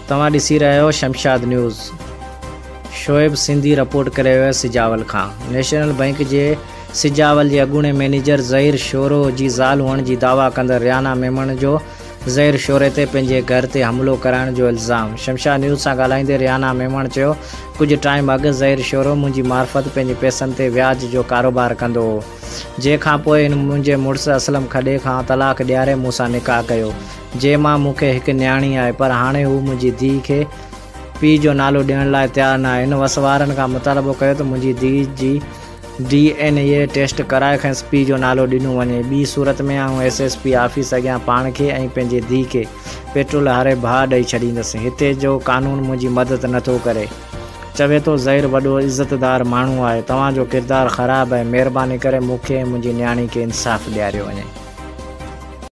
तव्हां ॾिसी रहिया आहियो शमशाद न्यूज़। शोएब सिंधी रिपोर्ट करे वियो सिजावल खां। नेशनल बैंक जे सिजावल जे अॻूणे मैनेजर ज़हीर शोरो जी ज़ाल हुअण जी दावा कंदड़ रियाना मेमण जो ज़हीर शोरे ते पंहिंजे घर ते हमिलो कराइण जो इल्ज़ाम। शमशाद न्यूज़ सां ॻाल्हाईंदे रियाना मेमण चयो, कुझु टाइम अॻु ज़हीर शोरो मुंहिंजी मार्फत पंहिंजे पैसनि ते व्याज जो कारोबार कंदो हो, जंहिंखां पोइ मुंहिंजे मुड़ुसु असलम खॾे खां तलाक ॾियारे मूंसां निकाह कयो, जंहिं मां मूंखे हिकु न्याणी आहे, पर हाणे हू मुंहिंजी धीउ खे पीउ जो नालो ॾियण लाइ तयारु न आहे। इन वसवारनि खां मुतालबो कयो त मुंहिंजी धीउ जी DNA टेस्ट कराए खेसि पीउ जो नालो ॾिनो वञे। ॿी सूरत में आउं SSP ऑफिस अॻियां पाण खे ऐं पंहिंजे धीउ खे पेट्रोल हारे भाउ ॾेई छॾींदुसि। हिते जो कानून मुंहिंजी मदद नथो करे। चवे थो ज़हीर वॾो इज़तदार माण्हू आहे, तव्हांजो किरदारु ख़राबु आहे, महिरबानी करे मूंखे ऐं मुंहिंजी न्याणी खे इंसाफ़ ॾियारियो वञे।